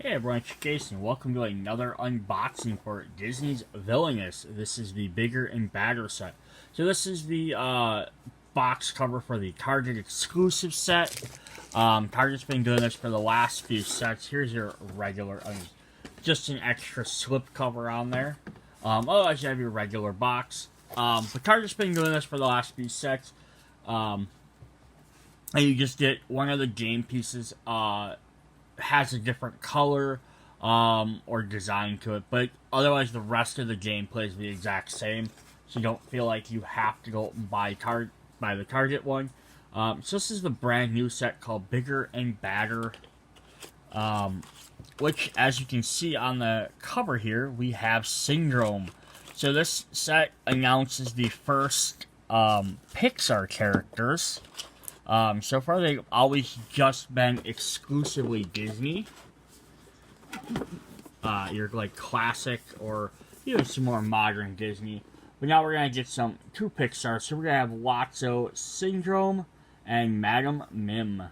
Hey everyone, it's Jason. Welcome to another unboxing for Disney's Villainous. This is the bigger and badder set. So this is the box cover for the Target exclusive set. Target's been doing this for the last few sets. Here's your regular, just an extra slip cover on there. Otherwise you have your regular box. But Target's been doing this for the last few sets. And you just get one of the game pieces, has a different color or design to it, but otherwise the rest of the gameplay is the exact same, so you don't feel like you have to go and buy the Target one. So this is the brand new set called Bigger and Badder, which, as you can see on the cover here, we have Syndrome. So this set announces the first Pixar characters. So far they've always just been exclusively Disney. Your like classic or even some more modern Disney. But now we're gonna get two Pixar. So we're gonna have Wacho Syndrome and Madam Mim.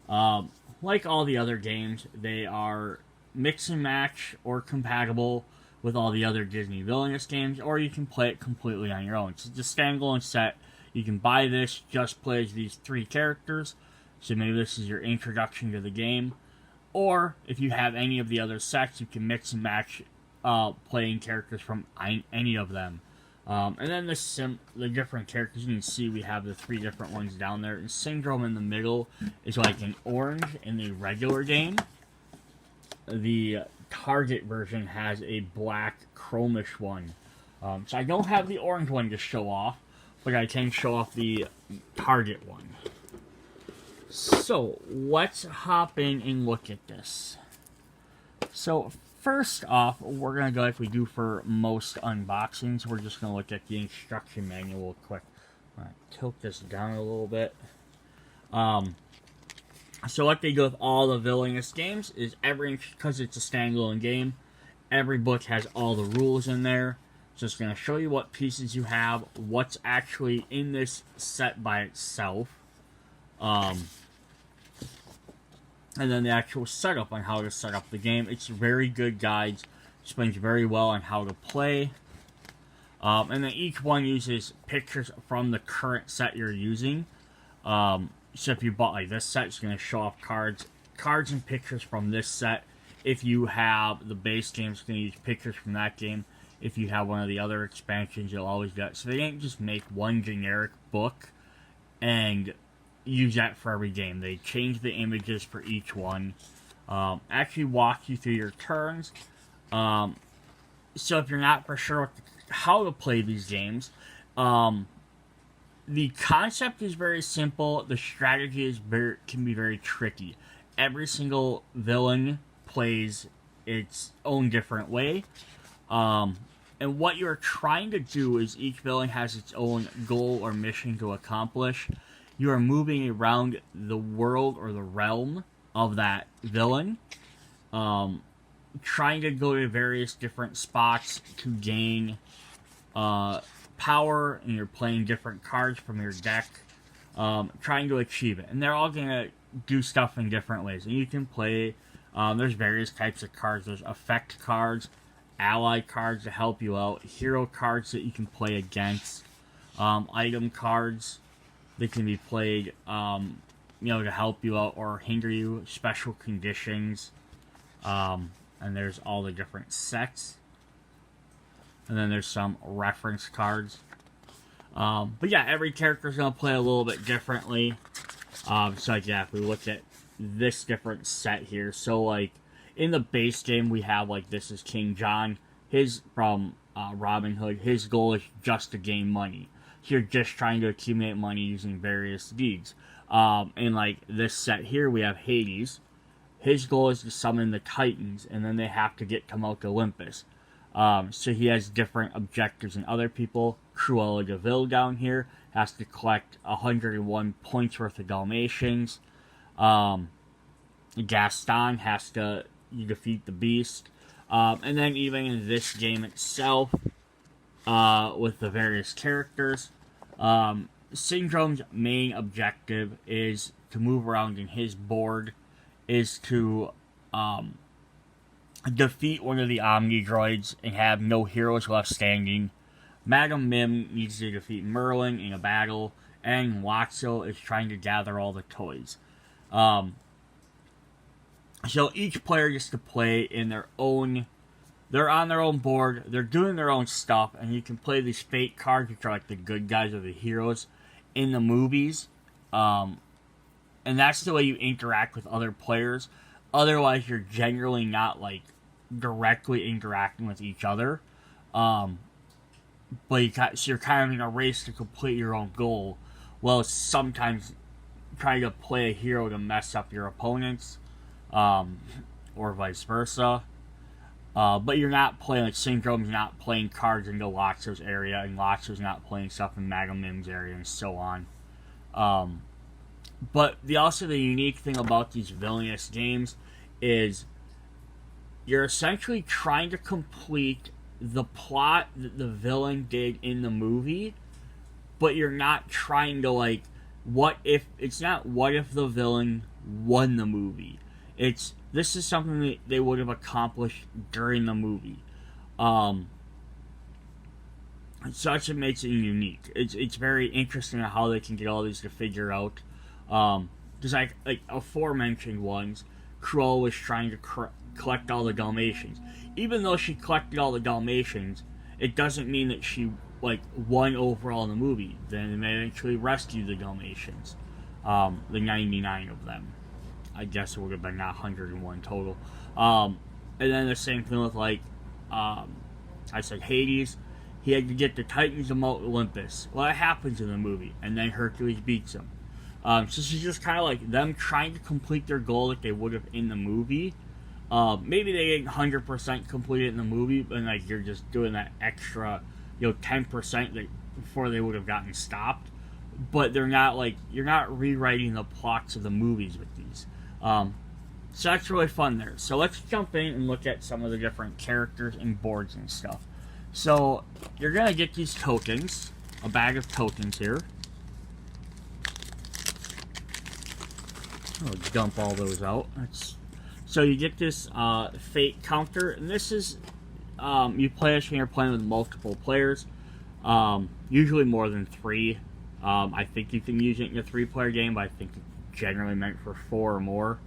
Like all the other games, they are mix and match or compatible with all the other Disney Villainous games, or you can play it completely on your own. It's a standalone set. You can buy this, just play as these three characters, so maybe this is your introduction to the game. Or, if you have any of the other sets, you can mix and match playing characters from any of them. And then the different characters, you can see we have the three different ones down there. And Syndrome in the middle is like an orange in the regular game. The Target version has a black chromish one. So I don't have the orange one to show off, but I can show off the Target one. So, let's hop in and look at this. So, first off, we're going to go like we do for most unboxings. We're just going to look at the instruction manual quick. Alright, tilt this down a little bit. So what they do with all the Villainous games is because it's a standalone game, every book has all the rules in there. So it's going to show you what pieces you have, what's actually in this set by itself, and then the actual setup on how to set up the game. It's very good guides, explains very well on how to play, and then each one uses pictures from the current set you're using. So if you bought like this set, it's going to show off cards and pictures from this set. If you have the base game, it's going to use pictures from that game. If you have one of the other expansions, you'll always get it. So they didn't just make one generic book and use that for every game. They change the images for each one. Actually walk you through your turns. So if you're not for sure how to play these games, the concept is very simple. The strategy can be very tricky. Every single villain plays its own different way. And what you're trying to do is each villain has its own goal or mission to accomplish. You are moving around the world or the realm of that villain, trying to go to various different spots to gain power, and you're playing different cards from your deck, trying to achieve it. And they're all going to do stuff in different ways. And you can play, there's various types of cards. There's effect cards, ally cards to help you out, hero cards that you can play against, item cards that can be played, to help you out or hinder you, special conditions, and there's all the different sets, and then there's some reference cards. But yeah, every character is going to play a little bit differently. So like, yeah, if we look at this different set here, so like, in the base game, we have, like, this is King John. His, from Robin Hood, his goal is just to gain money. So you're just trying to accumulate money using various deeds. In, like, this set here, we have Hades. His goal is to summon the Titans, and then they have to get to Mount Olympus. So he has different objectives than other people. Cruella de Vil down here has to collect 101 points worth of Dalmatians. Gaston has to defeat the Beast. And then even in this game itself, with the various characters, Syndrome's main objective is to move around in his board, is to defeat one of the Omnidroids and have no heroes left standing. Madam Mim needs to defeat Merlin in a battle, and Wacho is trying to gather all the toys. So each player gets to play in their own. They're on their own board. They're doing their own stuff, and you can play these fate cards, which are like the good guys or the heroes in the movies. And that's the way you interact with other players. Otherwise, you're generally not like directly interacting with each other. But you're kind of in a race to complete your own goal. Well, sometimes trying to play a hero to mess up your opponents, or vice versa. But you're not playing, like, Syndrome's not playing cards into Wacho's area, and Wacho's not playing stuff in Madam Mim's area, and so on. But the unique thing about these Villainous games is you're essentially trying to complete the plot that the villain did in the movie, but you're not trying to, like, it's not what if the villain won the movie. This is something that they would have accomplished during the movie. Such it makes it unique. It's very interesting how they can get all these to figure out. Because like aforementioned ones, Cruella was trying to collect all the Dalmatians. Even though she collected all the Dalmatians, it doesn't mean that she won overall in the movie. Then they eventually rescued the Dalmatians, the 99 of them. I guess it would have been not 101 total. And then the same thing with I said Hades. He had to get the Titans of Mount Olympus. Well, that happens in the movie, and then Hercules beats him. So this is just kind of like them trying to complete their goal that they would have in the movie. Maybe they didn't 100% complete it in the movie, but you're just doing that extra, 10% before they would have gotten stopped. But they're not you're not rewriting the plots of the movies with these. So that's really fun there. So let's jump in and look at some of the different characters and boards and stuff. So you're going to get these tokens, a bag of tokens here. I'll dump all those out. So you get this fate counter, and this is, you play this when you're playing with multiple players, usually more than 3. I think you can use it in a 3-player game, but I think it's generally meant for 4 or more.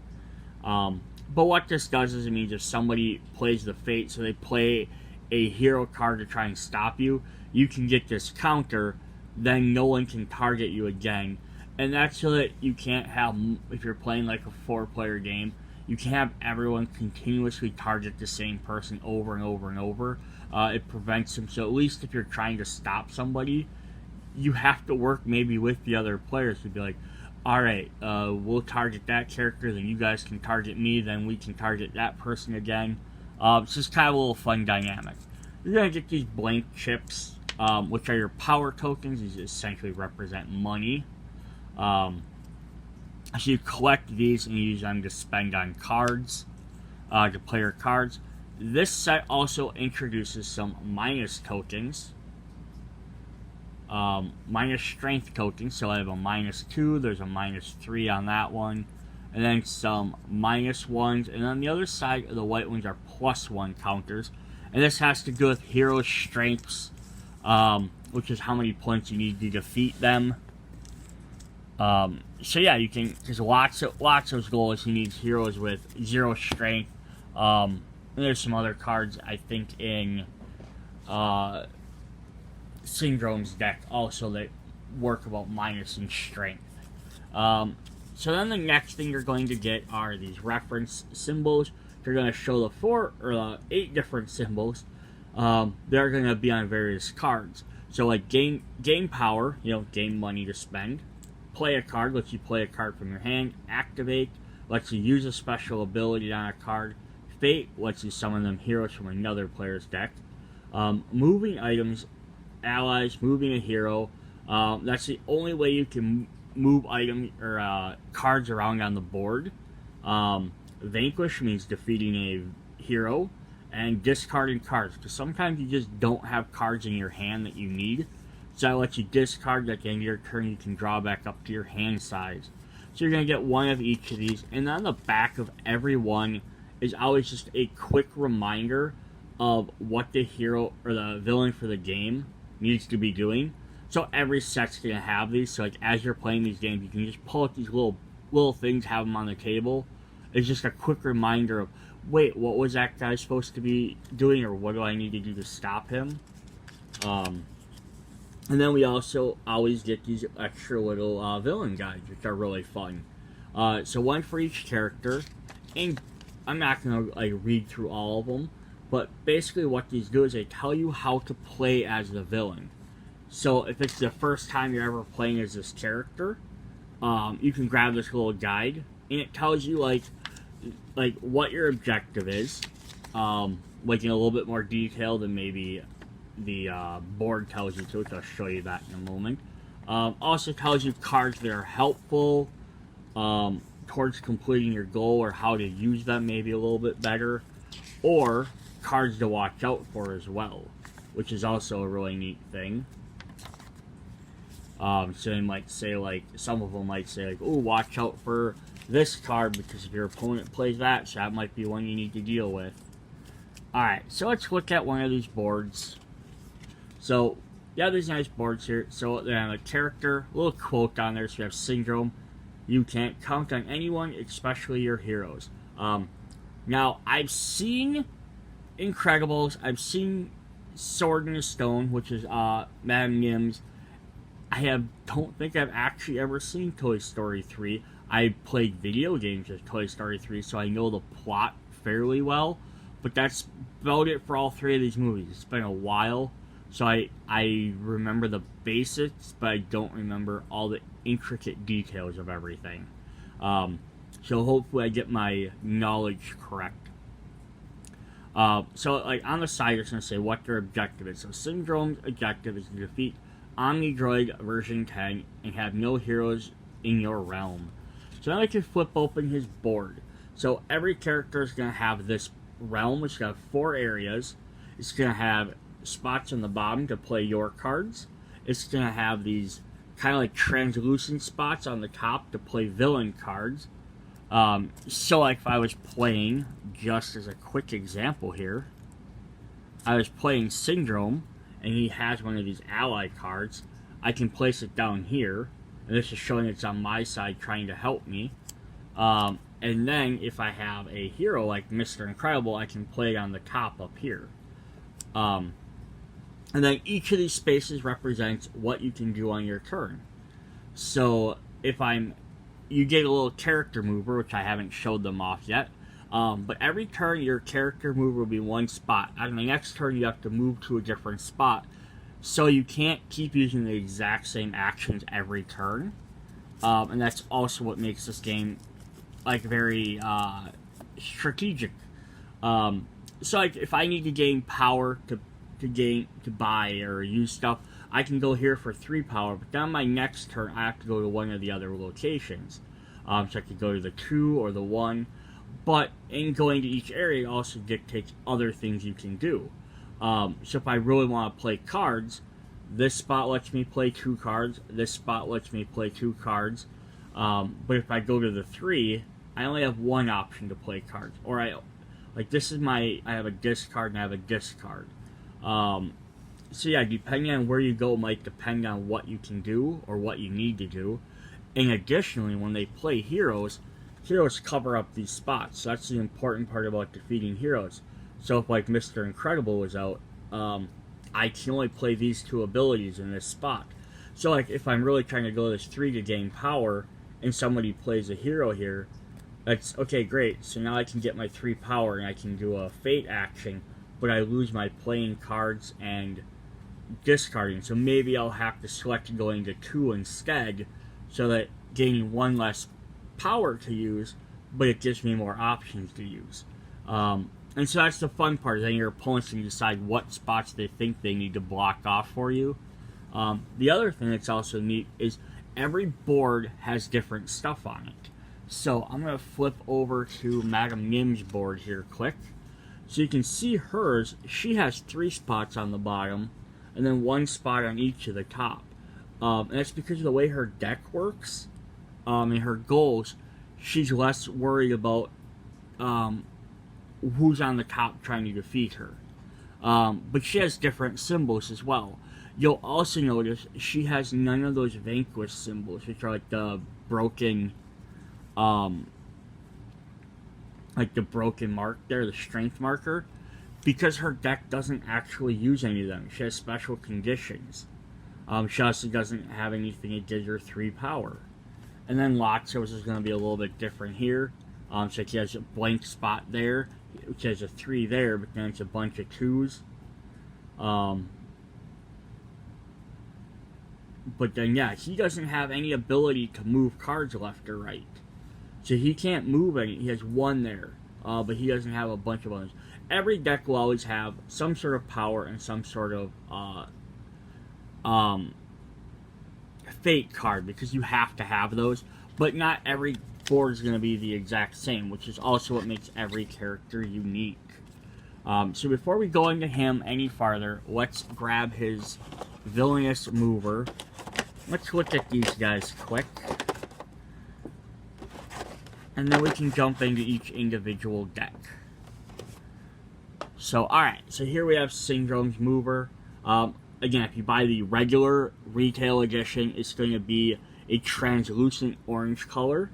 But what this does is it means if somebody plays the fate, so they play a hero card to try and stop you, you can get this counter, then no one can target you again. And that's so that you can't have, if you're playing like a 4-player game, you can't have everyone continuously target the same person over and over and over. It prevents them, so at least if you're trying to stop somebody, you have to work maybe with the other players to be like, alright, we'll target that character, then you guys can target me, then we can target that person again. It's just kind of a little fun dynamic. You're going to get these blank chips, which are your power tokens. These essentially represent money. So you collect these and use them to spend on cards, to player cards. This set also introduces some minus tokens. Minus strength tokens, so I have a -2, there's a -3 on that one, and then some -1s, and on the other side of the white ones are +1 counters, and this has to do with hero strengths, which is how many points you need to defeat them. So yeah, you can, because Wacho's goal is he needs heroes with 0 strength, and there's some other cards, I think, in, Syndrome's deck also that work about minus in strength. So then the next thing you're going to get are these reference symbols. They're going to show the 4 or 8 different symbols. They're going to be on various cards. So like gain power, gain money to spend. Play a card, lets you play a card from your hand. Activate, lets you use a special ability on a card. Fate, lets you summon them heroes from another player's deck. Moving items, allies, moving a hero. That's the only way you can move items or cards around on the board. Vanquish means defeating a hero, and discarding cards, because sometimes you just don't have cards in your hand that you need. So that lets you discard, at the end of your turn you can draw back up to your hand size. So you're going to get one of each of these, and on the back of every one is always just a quick reminder of what the hero or the villain for the game needs to be doing. So every set's gonna have these. So like as you're playing these games, you can just pull out these little things, have them on the table. It's just a quick reminder of, wait, what was that guy supposed to be doing, or what do I need to do to stop him? And then we also always get these extra little villain guides, which are really fun. So one for each character, and I'm not gonna like read through all of them, but basically what these do is they tell you how to play as the villain. So if it's the first time you're ever playing as this character, you can grab this little guide, and it tells you like what your objective is, like in a little bit more detail than maybe the board tells you to, which I'll show you that in a moment. Also tells you cards that are helpful towards completing your goal, or how to use them maybe a little bit better, or cards to watch out for as well, which is also a really neat thing. So they might say, like, some of them might say, like, oh, watch out for this card because if your opponent plays that, so that might be one you need to deal with. Alright, so let's look at one of these boards. So, yeah, these nice boards here. So, they have a character, a little quote on there. So you have Syndrome. You can't count on anyone, especially your heroes. Now, I've seen Incredibles. I've seen Sword in the Stone, which is Madame Mim's. Don't think I've actually ever seen Toy Story 3. I played video games with Toy Story 3, so I know the plot fairly well. But that's about it for all three of these movies. It's been a while, so I remember the basics, but I don't remember all the intricate details of everything. So hopefully I get my knowledge correct. So like on the side, it's going to say what their objective is. So Syndrome's objective is to defeat Omnidroid version 10 and have no heroes in your realm. So now I can flip open his board. So every character is going to have this realm, which is going to have 4 areas. It's going to have spots on the bottom to play your cards. It's going to have these kind of like translucent spots on the top to play villain cards. So like if I was playing, just as a quick example here, I was playing Syndrome, and he has one of these ally cards, I can place it down here, and this is showing it's on my side trying to help me. And then if I have a hero like Mr. Incredible, I can play it on the top up here. And then each of these spaces represents what you can do on your turn. So if you get a little character mover, which I haven't showed them off yet. But every turn, your character mover will be one spot. On the next turn, you have to move to a different spot. So you can't keep using the exact same actions every turn. And that's also what makes this game, like, very strategic. So, like, if I need to gain power to buy or use stuff, I can go here for 3 power. But then on my next turn, I have to go to one of the other locations. So I could go to the 2 or the 1. But in going to each area, it also dictates other things you can do. So if I really want to play cards, this spot lets me play 2 cards. This spot lets me play 2 cards. But if I go to the 3, I only have one option to play cards. Or I have a discard and I have a discard. So yeah, depending on where you go might depend on what you can do or what you need to do. And additionally, when they play heroes cover up these spots. So that's the important part about defeating heroes. So if like Mr. Incredible was out, I can only play these 2 abilities in this spot. So like if I'm really trying to go this 3 to gain power, and somebody plays a hero here, that's okay, great. So now I can get my 3 power and I can do a fate action, but I lose my playing cards and discarding. So maybe I'll have to select going to 2 instead, so that gaining 1 less power to use, but it gives me more options to use. And so that's the fun part, is then your opponents can decide what spots they think they need to block off for you. The other thing that's also neat is every board has different stuff on it. So I'm going to flip over to Madame Mim's board here quick. So you can see hers, she has 3 spots on the bottom, and then 1 spot on each of the top. And that's because of the way her deck works. And her goals, she's less worried about who's on the top trying to defeat her. But she has different symbols as well. You'll also notice she has none of those vanquish symbols, which are like the broken, mark there, the strength marker, because her deck doesn't actually use any of them. She has special conditions. She also doesn't have anything that gives her 3 power. And then Wacho's is going to be a little bit different here. So she has a blank spot there, which has a 3 there, but then it's a bunch of 2s. But then, yeah, he doesn't have any ability to move cards left or right. So he can't move any. He has 1 there, but he doesn't have a bunch of others. Every deck will always have some sort of power and some sort of fate card, because you have to have those. But not every board is going to be the exact same, which is also what makes every character unique. So before we go into him any farther, let's grab his Villius Mover. Let's look at these guys quick. And then we can jump into each individual deck. So, alright. So here we have Syndrome's Mover. Again, if you buy the regular retail edition, it's going to be a translucent orange color.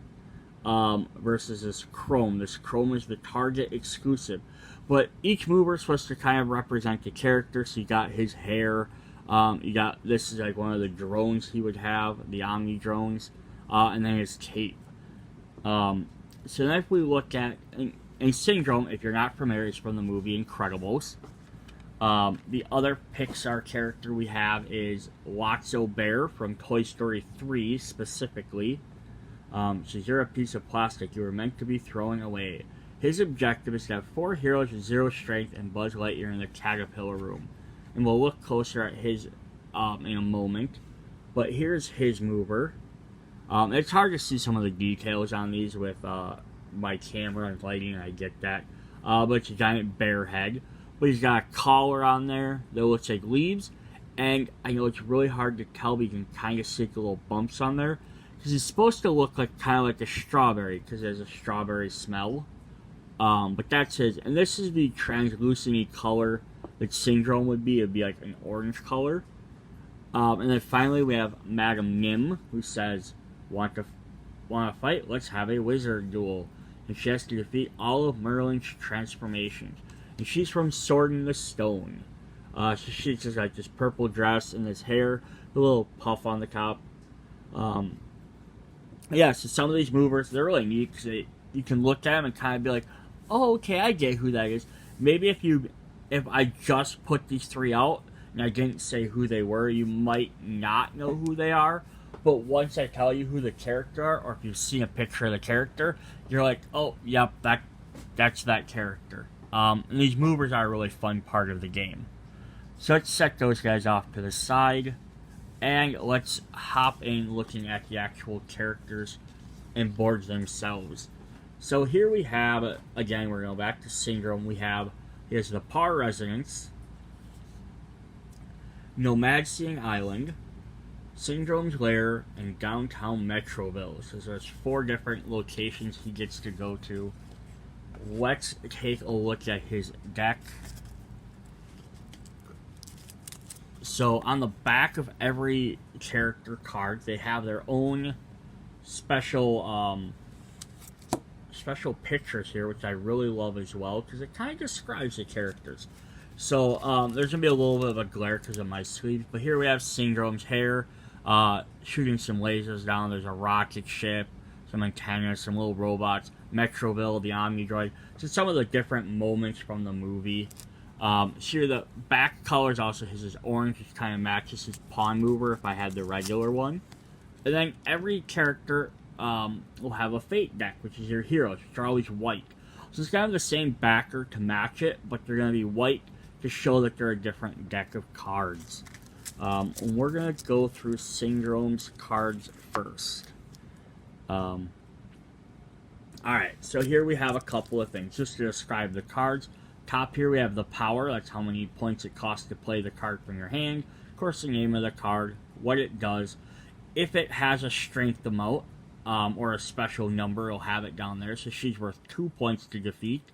Versus this chrome. This chrome is the Target exclusive. But each mover is supposed to kind of represent the character. So you got his hair. You got, this is like one of the drones he would have, the Omni drones, and then his cape. So then if we look at, and Syndrome, if you're not familiar, is from the movie Incredibles. The other Pixar character we have is Wacho Bear from Toy Story 3 specifically. Says, you're a piece of plastic you were meant to be throwing away. His objective is to have 4 heroes with 0 strength and Buzz Lightyear in the Caterpillar Room. And we'll look closer at his in a moment. But here's his mover. It's hard to see some of the details on these with my camera and lighting, I get that. But it's a giant bear head. But he's got a collar on there that looks like leaves. And I know it's really hard to tell, but you can kind of see the little bumps on there. Because he's supposed to look like kind of like a strawberry, because there's a strawberry smell. But that's his. And this is the translucent color that Syndrome would be. It would be like an orange color. And then finally we have Madame Nim, who says, want to fight? Let's have a wizard duel. And she has to defeat all of Merlin's transformations. And she's from Sword in the Stone. So she's just like this purple dress and this hair, a little puff on the top. Yeah, so some of these movers, they're really neat, because you can look at them and kind of be like, oh, okay, I get who that is. Maybe if I just put these 3 out and I didn't say who they were, you might not know who they are. But once I tell you who the character are, or if you've seen a picture of the character, you're like, oh, yep, that's that character. And these movers are a really fun part of the game. So let's set those guys off to the side. And let's hop in looking at the actual characters and boards themselves. So here we have, again, we're going back to Syndrome. Here's the Par Residence, Nomadseeing Island, Syndrome's Lair, and Downtown Metroville. So there's 4 different locations he gets to go to. Let's take a look at his deck. So on the back of every character card, they have their own special pictures here, which I really love as well, because it kind of describes the characters. So there's going to be a little bit of a glare because of my sleeve, but here we have Syndrome's hair, shooting some lasers down. There's a rocket ship, some antennas, some little robots, Metroville, the Omnidroid. So some of the different moments from the movie. Here the back colors also his orange, which kind of matches his pawn mover if I had the regular one. And then every character will have a fate deck, which is your heroes, which are always white. So it's kind of the same backer to match it, but they're going to be white to show that they're a different deck of cards. And we're going to go through Syndrome's cards first. Alright, so here we have a couple of things just to describe the cards. Top here we have the power, that's how many points it costs to play the card from your hand. Of course, the name of the card, what it does. If it has a strength amount, or a special number, it'll have it down there. So she's worth 2 points to defeat.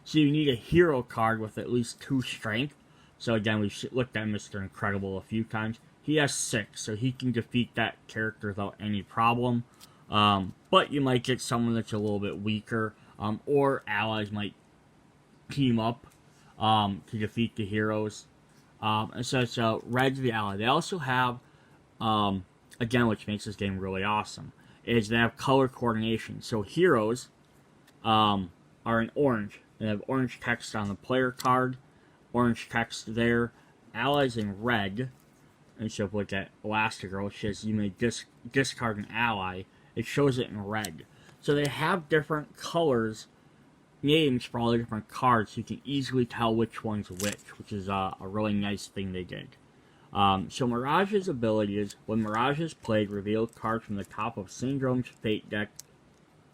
So you need a hero card with at least 2 strength. So again, we've looked at Mr. Incredible a few times. He has 6, so he can defeat that character without any problem. But you might get someone that's a little bit weaker, or allies might team up to defeat the heroes. And so Red's the ally. They also have, again, which makes this game really awesome, is they have color coordination. So heroes are in orange. They have orange text on the player card, orange text there. Allies in red. And so if we look at Elastigirl, which says you may discard an ally, it shows it in red. So they have different colors, names for all the different cards, so you can easily tell which one's which is a really nice thing they did. So Mirage's ability is, when Mirage is played, reveal cards from the top of Syndrome's Fate deck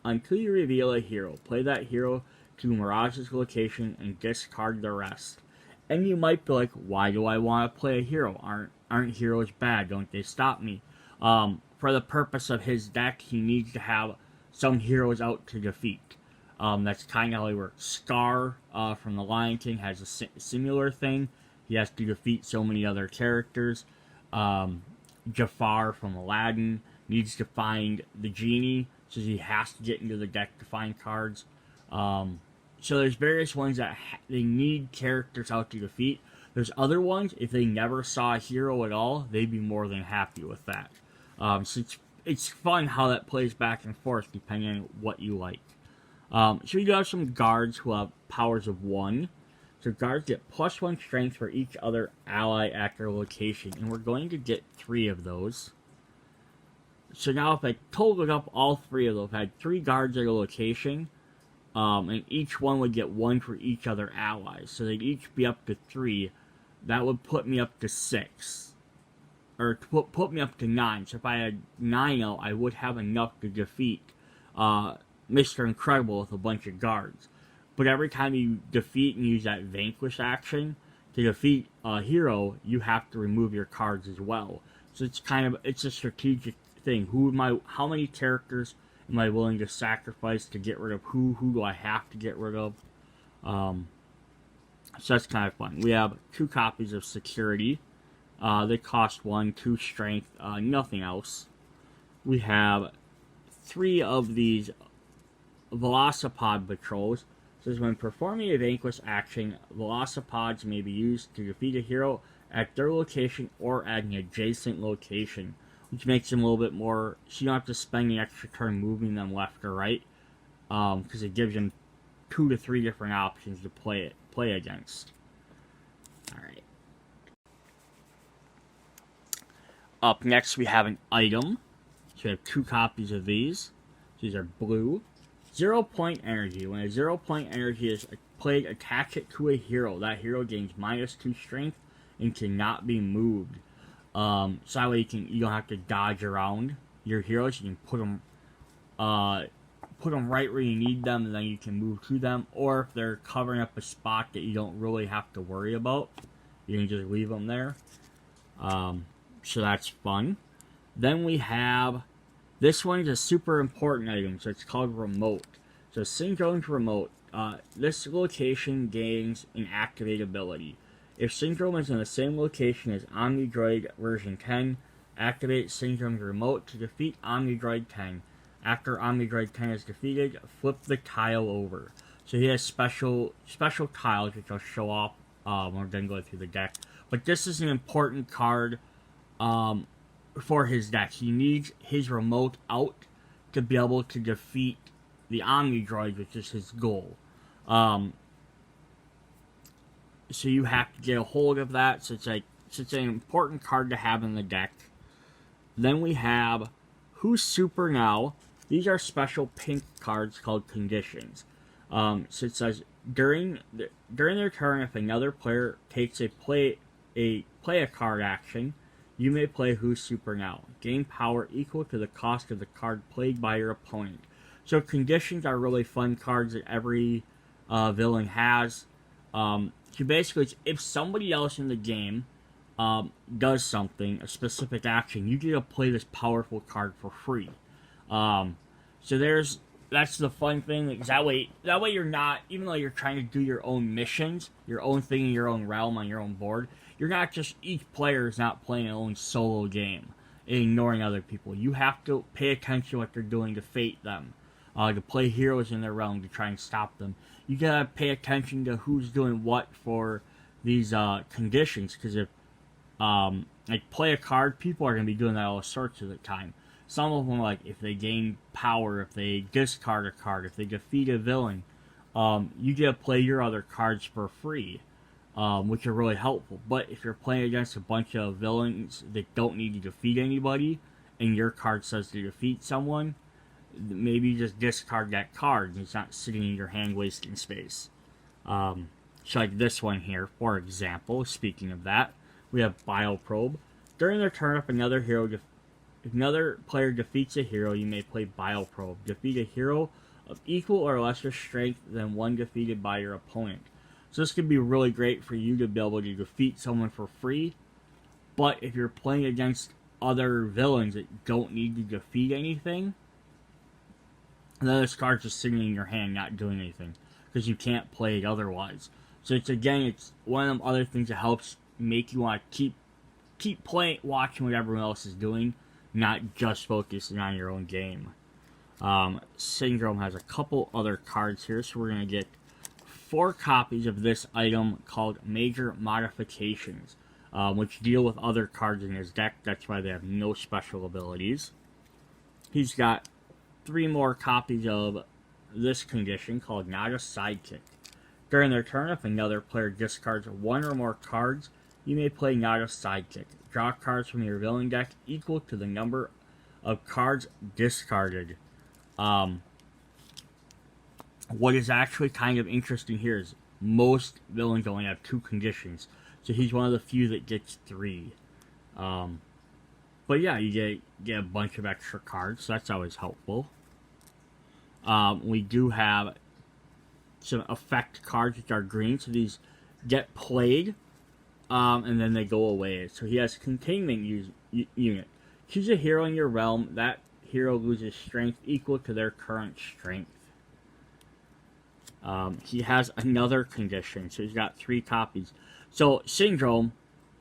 until you reveal a hero. Play that hero to Mirage's location and discard the rest. And you might be like, why do I want to play a hero? Aren't heroes bad? Don't they stop me? For the purpose of his deck, he needs to have some heroes out to defeat. That's kind of how he works. Scar from The Lion King has a similar thing. He has to defeat so many other characters. Jafar from Aladdin needs to find the genie, so he has to get into the deck to find cards. So there's various ones that they need characters out to defeat. There's other ones, if they never saw a hero at all, they'd be more than happy with that. So it's fun how that plays back and forth depending on what you like. So we do have some guards who have powers of 1. So guards get +1 strength for each other ally at their location. And we're going to get 3 of those. So now if I totaled up all 3 of those, I had 3 guards at a location. And each one would get 1 for each other allies. So they'd each be up to 3. That would put me up to 6. Or put me up to 9. So if I had 9 out, I would have enough to defeat Mr. Incredible with a bunch of guards. But every time you defeat and use that Vanquish action to defeat a hero, you have to remove your cards as well. So it's a strategic thing. How many characters am I willing to sacrifice to get rid of who? Who do I have to get rid of? So that's kind of fun. We have 2 copies of Security. They cost 1, 2 strength, nothing else. We have 3 of these Velocipod Patrols. It says when performing a Vanquish action, Velocipods may be used to defeat a hero at their location or at an adjacent location, which makes them a little bit more, so you don't have to spend an extra turn moving them left or right, because it gives them 2 to 3 different options to play against. Alright. Up next we have an item. So we have 2 copies of these. These are blue. 0-point energy. When a 0-point energy is played, attach it to a hero. That hero gains -2 strength and cannot be moved. So that way you don't have to dodge around your heroes. You can put them right where you need them, and then you can move to them. Or if they're covering up a spot that you don't really have to worry about, you can just leave them there. So that's fun. Then we have, this one is a super important item, so it's called Remote. So Syndrome's Remote. This location gains an activate ability. If Syndrome is in the same location as Omnidroid version 10, activate Syndrome's Remote to defeat Omnidroid 10. After Omnidroid 10 is defeated, flip the tile over. So he has special tiles, which I'll show off when we're done going through the deck. But this is an important card for his deck. He needs his remote out to be able to defeat the Omnidroid, which is his goal. So you have to get a hold of that. So it's an important card to have in the deck. Then we have Who's Super Now. These are special pink cards called Conditions. So it says during their turn, if another player takes a play a card action, you may play Who's Super Now. Gain power equal to the cost of the card played by your opponent. So Conditions are really fun cards that every villain has. So basically, if somebody else in the game does something, a specific action, you get to play this powerful card for free. So there's that's the fun thing, because that way you're not, even though you're trying to do your own missions, your own thing in your own realm on your own board, you're not just, each player is not playing their own solo game and ignoring other people. You have to pay attention to what they're doing to fate them, to play heroes in their realm to try and stop them. You gotta pay attention to who's doing what for these conditions, because if like play a card, people are gonna be doing that all sorts of the time. Some of them, like if they gain power, if they discard a card, if they defeat a villain, you get to play your other cards for free, which are really helpful. But if you're playing against a bunch of villains that don't need to defeat anybody, and your card says to defeat someone, maybe you just discard that card and it's not sitting in your hand wasting space. So like this one here, for example, speaking of that, we have Bioprobe. During their turn, if another player defeats a hero, you may play Bioprobe. Defeat a hero of equal or lesser strength than one defeated by your opponent. So this could be really great for you to be able to defeat someone for free, but if you're playing against other villains that don't need to defeat anything, then this card's just sitting in your hand not doing anything, because you can't play it otherwise. So it's one of them other things that helps make you want to keep playing, watching what everyone else is doing, not just focusing on your own game. Syndrome has a couple other cards here, so we're going to get 4 copies of this item called Major Modifications, which deal with other cards in his deck. That's why they have no special abilities. He's got 3 more copies of this condition called Not a Sidekick. During their turn, if another player discards 1 or more cards, you may play Not a Sidekick. Draw cards from your villain deck equal to the number of cards discarded. What is actually kind of interesting here is most villains only have 2 conditions, so he's one of the few that gets 3. But yeah, you get a bunch of extra cards, so that's always helpful. We do have some effect cards which are green, so these get played, and then they go away. So he has Containment Unit. Choose a hero in your realm. That hero loses strength equal to their current strength. He has another condition, so he's got 3 copies. So Syndrome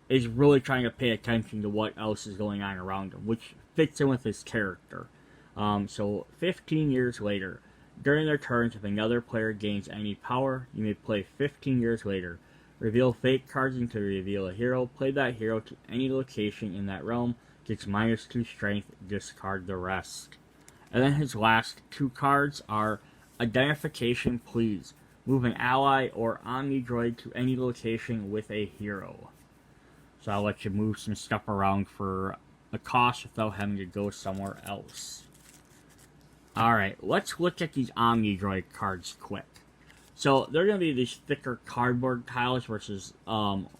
is really trying to pay attention to what else is going on around him, which fits in with his character. So 15 years later, during their turns, if another player gains any power, you may play 15 years later. Reveal fake cards until you reveal a hero. Play that hero to any location in that realm. Gets -2 strength. Discard the rest. And then his last 2 cards are Identification Please. Move an ally or Omnidroid to any location with a hero. So I'll let you move some stuff around for a cost without having to go somewhere else. Alright, let's look at these Omnidroid cards quick. So they're going to be these thicker cardboard tiles versus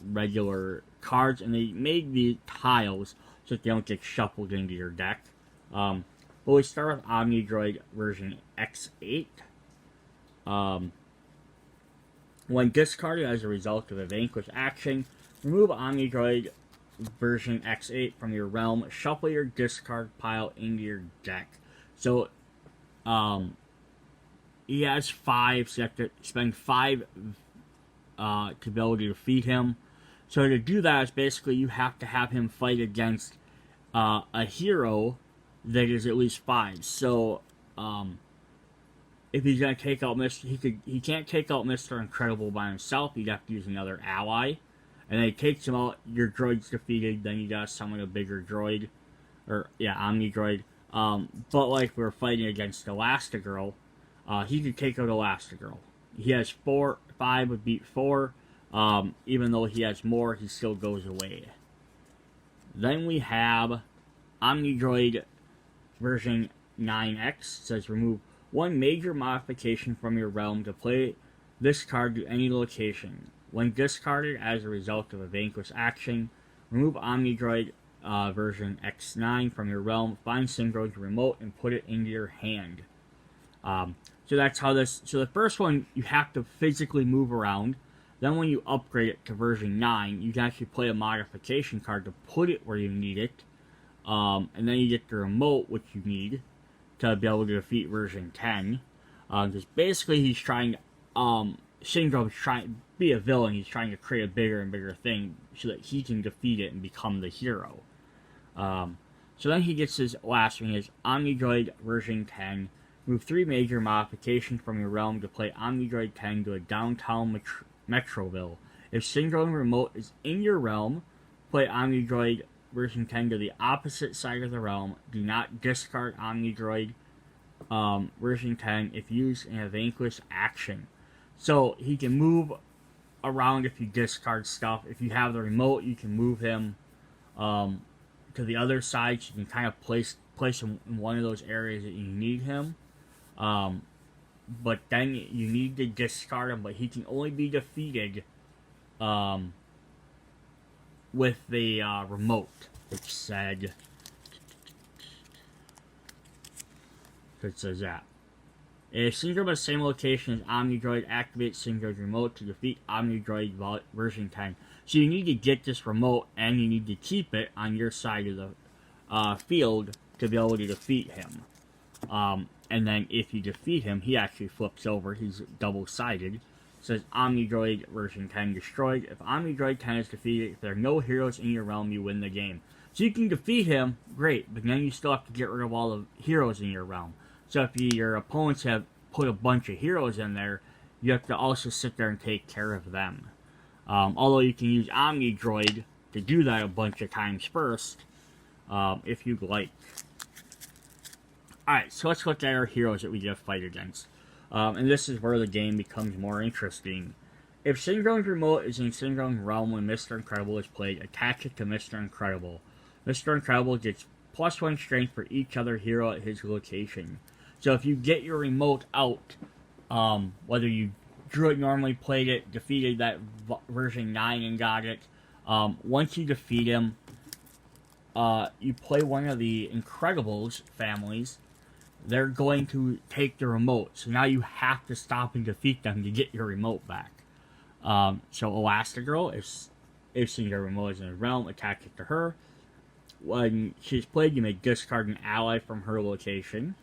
regular cards, and they made the tiles so that they don't get shuffled into your deck. But we start with Omnidroid version X8. When discarded as a result of a vanquish action, remove Omnidroid version X8 from your realm. Shuffle your discard pile into your deck. So, he has 5, so you have to spend 5 to be able to defeat him. So to do that is basically you have to have him fight against a hero that is at least 5. So if he's gonna take out he can't take out Mr. Incredible by himself. He'd have to use another ally, and then he takes him out. Your droid's defeated. Then you gotta summon a bigger droid, or yeah, Omnidroid. But like we're fighting against Elastigirl. He could take out Elastigirl. He has 5 would beat 4. Even though he has more, he still goes away. Then we have Omnidroid version 9X. It says remove 1 major modification from your realm to play this card to any location. When discarded as a result of a vanquish action, remove Omnidroid version X9 from your realm. Find Syndrome's remote and put it into your hand. So that's how this. So the first one you have to physically move around. Then when you upgrade it to version 9, you can actually play a modification card to put it where you need it. And then you get the remote, which you need to be able to defeat version 10. Because basically he's trying, Syndrome's trying to be a villain. He's trying to create a bigger and bigger thing so that he can defeat it and become the hero. So then he gets his last one, his Omnidroid version 10. Move 3 major modifications from your realm to play Omnidroid 10 to a downtown Metroville. If Syndrome Remote is in your realm, play Omnidroid version 10 to the opposite side of the realm. Do not discard Omnidroid version 10 if used in a vanquish action. So he can move around if you discard stuff. If you have the remote, you can move him to the other side. So you can kind of place him in one of those areas that you need him. But then you need to discard him, but he can only be defeated with the remote, which said, it says that. If Syndrome has the same location as Omnidroid, activate Syndrome's remote to defeat Omnidroid version 10. So you need to get this remote, and you need to keep it on your side of the field to be able to defeat him. And then if you defeat him, he actually flips over. He's double-sided. It says Omnidroid version 10 destroyed. If Omnidroid 10 is defeated, if there are no heroes in your realm, you win the game. So you can defeat him, great, but then you still have to get rid of all the heroes in your realm. So if your opponents have put a bunch of heroes in there, you have to also sit there and take care of them. Although you can use Omnidroid to do that a bunch of times first, if you'd like. Alright, so let's look at our heroes that we get to fight against. And this is where the game becomes more interesting. If Syndrome's remote is in Syndrome's realm when Mr. Incredible is played, attach it to Mr. Incredible. Mr. Incredible gets +1 strength for each other hero at his location. So if you get your remote out, whether you Droid normally played it, defeated that version 9 and got it, once you defeat him, you play one of the Incredibles families, they're going to take the remote. So now you have to stop and defeat them to get your remote back. So Elastigirl, if Syndrome remote is in the realm, attach it to her. When she's played, you may discard an ally from her location.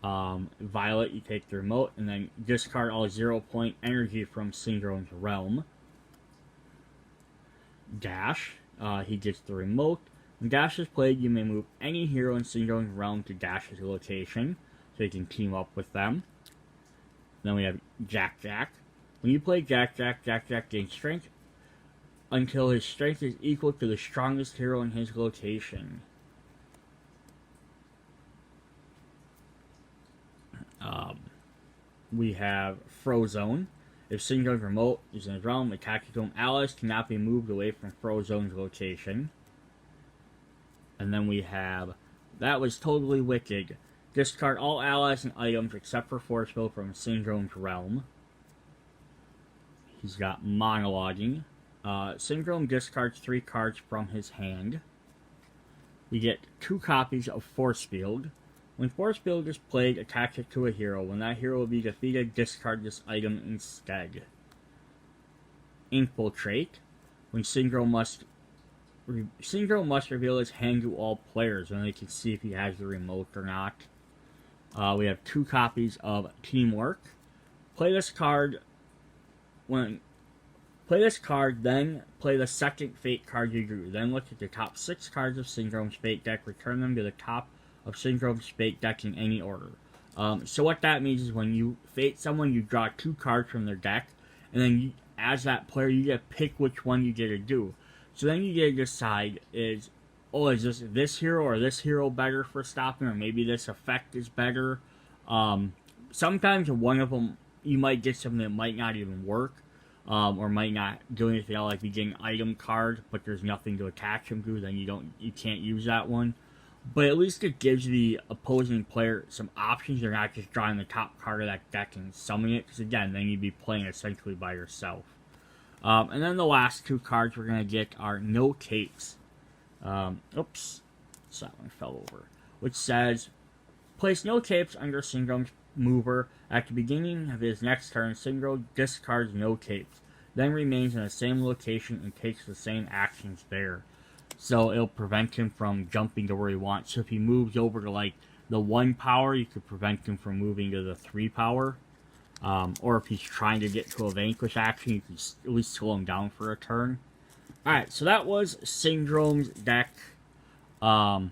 Violet, you take the remote, and then discard all 0-point energy from Syndrome's realm. Dash, he gets the remote. When Dash is played, you may move any hero in Syndrome's realm to Dash's location, so you can team up with them. Then we have Jack Jack. When you play Jack Jack, Jack Jack gains strength until his strength is equal to the strongest hero in his location. We have Frozone. If Syndrome's remote is in his realm, attached to him, allies cannot be moved away from Frozone's location. And then we have, that was totally wicked. Discard all allies and items except for Force Field from Syndrome's realm. He's got monologuing. Syndrome discards 3 cards from his hand. We get 2 copies of Force Field. When Force Field is played, attach it to a hero. When that hero will be defeated, discard this item instead. Infiltrate. When Syndrome must reveal his hand to all players, and they can see if he has the remote or not. We have 2 copies of Teamwork. Play this card, then play the second Fate card you drew. Then look at the top 6 cards of Syndrome's Fate deck, return them to the top of Syndrome's Fate deck in any order. So what that means is when you Fate someone, you draw 2 cards from their deck, and then as that player, you get to pick which one you get to do. So then you get to decide, is this hero or this hero better for stopping, or maybe this effect is better. Sometimes one of them, you might get something that might not even work, or might not do anything else, like you get an item card, but there's nothing to attach them to, then you can't use that one. But at least it gives the opposing player some options. You're not just drawing the top card of that deck and summoning it, because again, then you'd be playing essentially by yourself. And then the last 2 cards we're going to get are No Capes. Oops. So that one fell over. Which says, place No Capes under Syndrome's Mover. At the beginning of his next turn, Syndrome discards No Capes. Then remains in the same location and takes the same actions there. So it'll prevent him from jumping to where he wants. So if he moves over to like the 1 power, you could prevent him from moving to the 3 power. Or if he's trying to get to a vanquish action, you can at least slow him down for a turn. Alright, so that was Syndrome's deck. Yeah,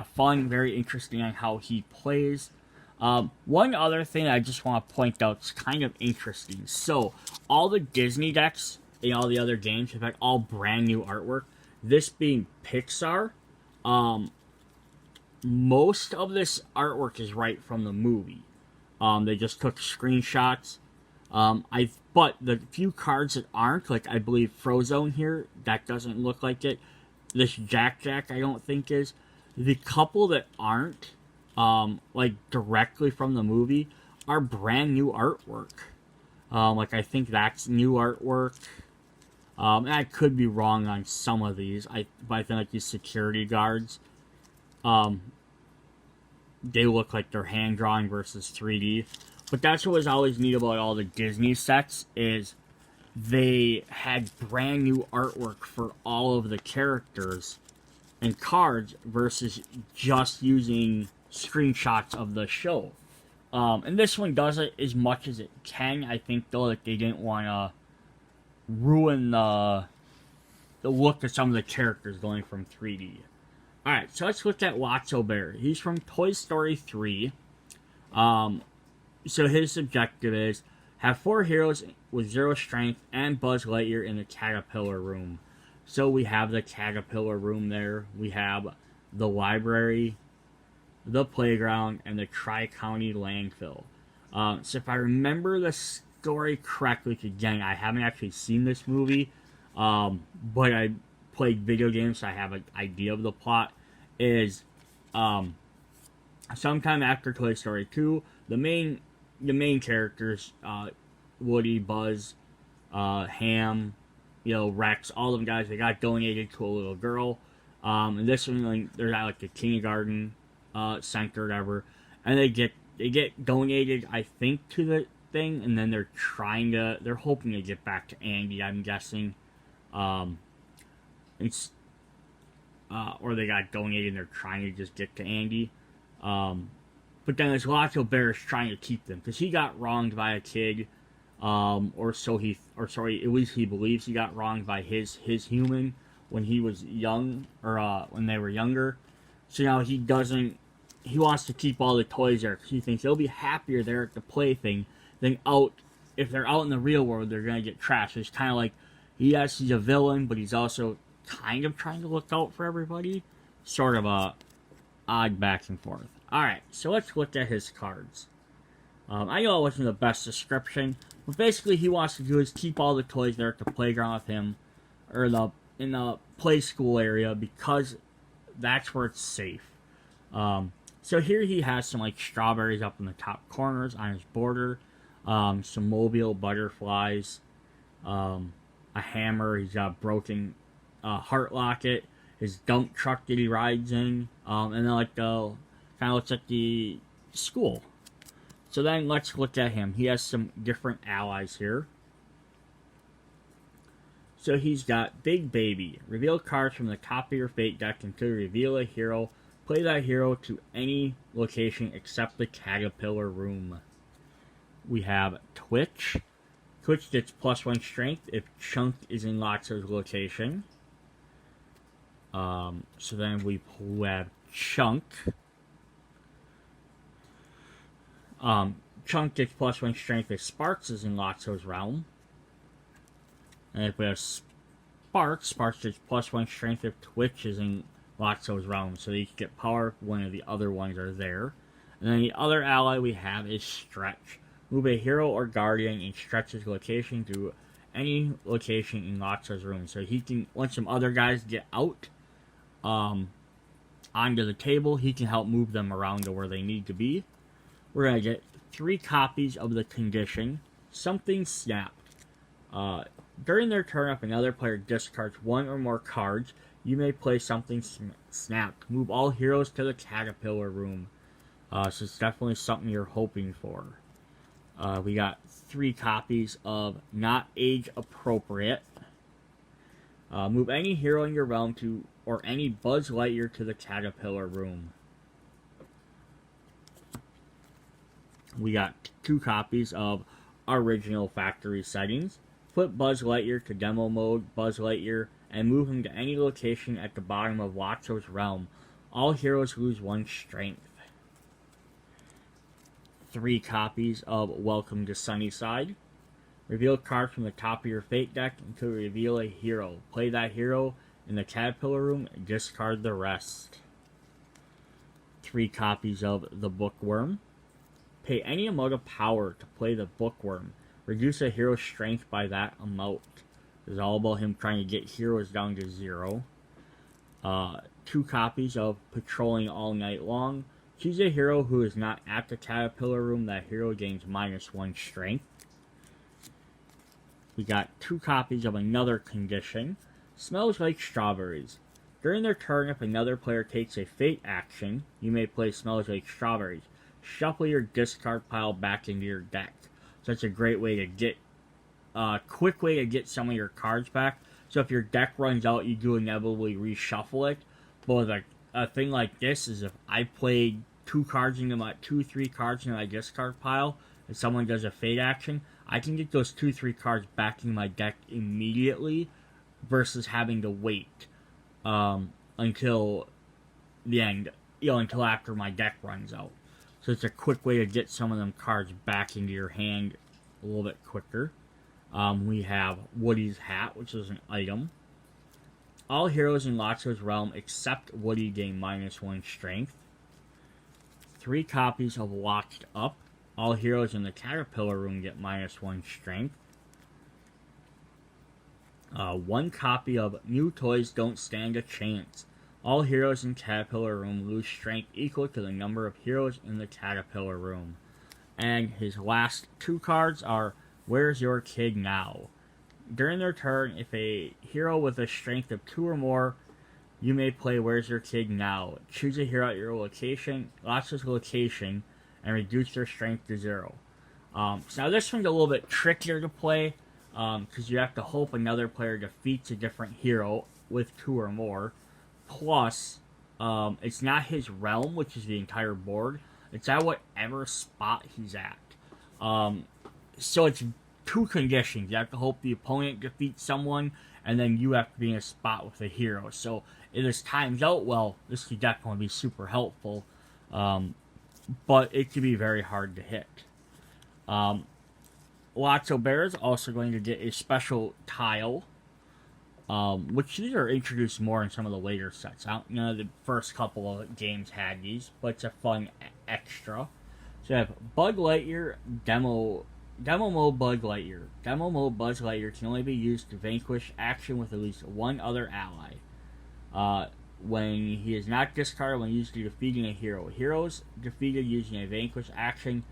fun, very interesting on how he plays. One other thing I just want to point out is kind of interesting. So, all the Disney decks in all the other games have had all brand new artwork. This being Pixar, most of this artwork is right from the movie. They just took screenshots. But the few cards that aren't, like I believe Frozone here, that doesn't look like it. This Jack I don't think is. The couple that aren't, like directly from the movie, are brand new artwork. Like I think that's new artwork. And I could be wrong on some of these. But I think like these security guards, they look like they're hand drawing versus 3D. But that's what was always neat about all the Disney sets, is they had brand new artwork for all of the characters and cards versus just using screenshots of the show. And this one does it as much as it can. I think though that they didn't want to ruin the look of some of the characters going from 3D. Alright, so let's look at Wacho Bear. He's from Toy Story 3. So his objective is have 4 heroes with 0 strength and Buzz Lightyear in the Caterpillar Room. So we have the Caterpillar Room there. We have the library, the playground, and the Tri-County landfill. So if I remember the story correctly, again, I haven't actually seen this movie, but I played video games, so I have an idea of the plot, is sometime after Toy Story 2, the main characters, Woody, Buzz, Ham, Rex, all them guys, they got donated to a little girl. And this one, like, they're at like the kindergarten center or whatever, and they get donated, I think, to the thing, and then they're hoping to get back to Andy, I'm guessing. Or they got donated and they're trying to just get to Andy. But then this Wacho Bear is trying to keep them, because he got wronged by a kid, at least he believes he got wronged by his human when he was young, or when they were younger. So now he wants to keep all the toys there, because he thinks they'll be happier there at the plaything than if they're out in the real world, they're going to get trashed. So it's kind of like, yes, he's a villain, but he's also kind of trying to look out for everybody. Sort of a odd back and forth. Alright, so let's look at his cards. I know it wasn't the best description, but basically he wants to do is keep all the toys there at the playground with him, or in the play school area, because that's where it's safe. So here he has some like strawberries up in the top corners on his border, some mobile butterflies, a hammer. He's got a broken heart locket, his dump truck that he rides in, and then like the kind of looks like the school. So then let's look at him. He has some different allies here. So he's got Big Baby. Reveal cards from the Copy Your Fate deck until you reveal a hero. Play that hero to any location except the Caterpillar Room. We have Twitch. Twitch gets +1 strength if Chunk is in Lotso's location. So then we have Chunk. Chunk gets +1 strength if Sparks is in Lotso's realm. And if we have Sparks gets +1 strength if Twitch is in Lotso's realm. So they get power if one of the other ones are there. And then the other ally we have is Stretch. Move a hero or guardian in Stretch's location to any location in Lotso's room. So he can, once some other guys get out onto the table, he can help move them around to where they need to be. We're going to get 3 copies of the condition, Something Snapped. During their turn, if another player discards 1 or more cards, you may play Something Snapped. Move all heroes to the Caterpillar Room. So it's definitely something you're hoping for. We got 3 copies of Not Age Appropriate. Move any hero in your realm to, or any Buzz Lightyear to the Caterpillar room. We got 2 copies of original factory settings. Flip Buzz Lightyear to demo mode, Buzz Lightyear, and move him to any location at the bottom of Wacho's realm. All heroes lose 1 strength. 3 copies of Welcome to Sunnyside. Reveal a card from the top of your Fate deck until you reveal a hero. Play that hero in the Caterpillar room and discard the rest. 3 copies of the Bookworm. Pay any amount of power to play the Bookworm. Reduce a hero's strength by that amount. It's all about him trying to get heroes down to 0. 2 copies of Patrolling All Night Long. Choose a hero who is not at the Caterpillar room. That hero gains -1 strength. We got 2 copies of another condition. Smells Like Strawberries. During their turn, if another player takes a Fate action, you may play Smells Like Strawberries. Shuffle your discard pile back into your deck. So that's a great way to get, quick way to get some of your cards back. So if your deck runs out, you do inevitably reshuffle it. But with a thing like this is if I played 3 cards into my discard pile, and someone does a Fate action, I can get those 3 cards back in my deck immediately, versus having to wait until the end, until after my deck runs out. So it's a quick way to get some of them cards back into your hand a little bit quicker. We have Woody's Hat, which is an item. All heroes in Wacho's realm except Woody gain -1 strength. 3 copies of Locked Up. All heroes in the Caterpillar room get -1 strength. 1 copy of New Toys Don't Stand a Chance. All heroes in Caterpillar room lose strength equal to the number of heroes in the Caterpillar room. And his last 2 cards are Where's Your Kid Now? During their turn, if a hero with a strength of 2 or more, you may play Where's Your Kid Now. Choose a hero at your location, Wacho's location, and reduce their strength to 0. So now this one's a little bit trickier to play, because you have to hope another player defeats a different hero with 2 or more. Plus, it's not his realm, which is the entire board. It's at whatever spot he's at. So it's 2 conditions. You have to hope the opponent defeats someone, and then you have to be in a spot with a hero. So if this times out well, this could definitely be super helpful. But it can be very hard to hit. Wacho Bear is also going to get a special tile, which these are introduced more in some of the later sets. The first couple of games had these, but it's a fun extra. So you have Buzz Lightyear Demo Mode Buzz Lightyear. Demo Mode Buzz Lightyear can only be used to vanquish action with at least 1 other ally. When he is not discarded when used to defeating a hero. Heroes defeated using a vanquish action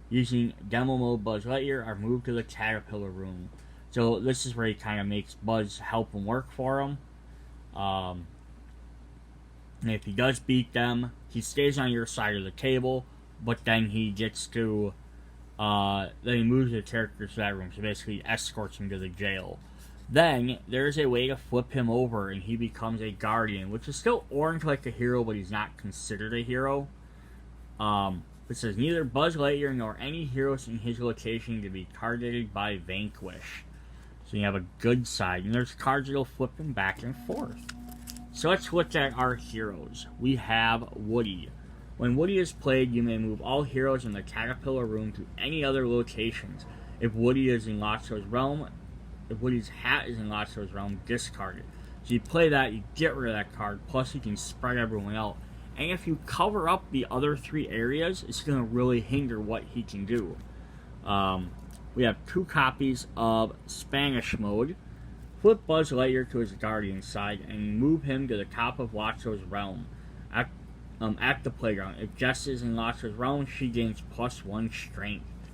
using Demo Mode Buzz Lightyear are moved to the Caterpillar room. So this is where he kind of makes Buzz help him work for him. And if he does beat them, he stays on your side of the table, but then he gets to, then he moves the characters to that room, so basically escorts him to the jail. Then, there's a way to flip him over, and he becomes a Guardian, which is still orange like a hero, but he's not considered a hero. It says, neither Buzz Lightyear nor any heroes in his location can be targeted by Vanquish. So you have a good side, and there's cards that'll flip him back and forth. So let's look at our heroes. We have Woody. When Woody is played, you may move all heroes in the Caterpillar room to any other locations. If Woody is in Wacho's realm, if Woody's hat is in Wacho's realm, discard it. So you play that, you get rid of that card, plus you can spread everyone out. And if you cover up the other 3 areas, it's going to really hinder what he can do. We have 2 copies of Spanish Mode. Flip Buzz Lightyear to his Guardian side and move him to the top of Wacho's realm at the playground. If Jess is in Wacho's realm, she gains +1 strength.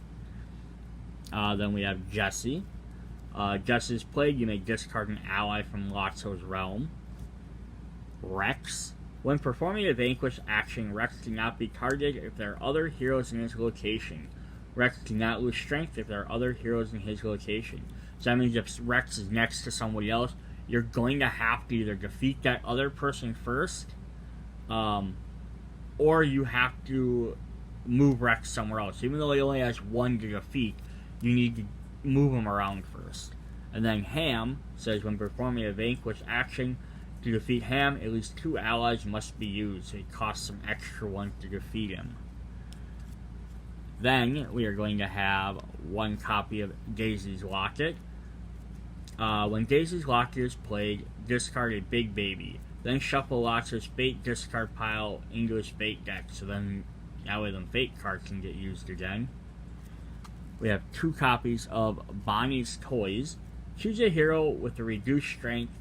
Then we have Jessie. Jess is played, you may discard an ally from Wacho's realm. Rex. When performing a Vanquish action, Rex cannot be targeted if there are other heroes in his location. Rex cannot lose strength if there are other heroes in his location. So that means if Rex is next to somebody else, you're going to have to either defeat that other person first, or you have to move Rex somewhere else. Even though he only has one to defeat, you need to move him around first. And then Ham says, when performing a vanquish action to defeat Ham, at least 2 allies must be used, so it costs some extra ones to defeat him. Then we are going to have 1 copy of Daisy's Locket. When Daisy's Locket is played, discard a big baby. Then shuffle Lotso's Fate discard pile into his Fate deck, so then that way them Fate cards can get used again. We have 2 copies of Bonnie's Toys. Choose a hero with a reduced strength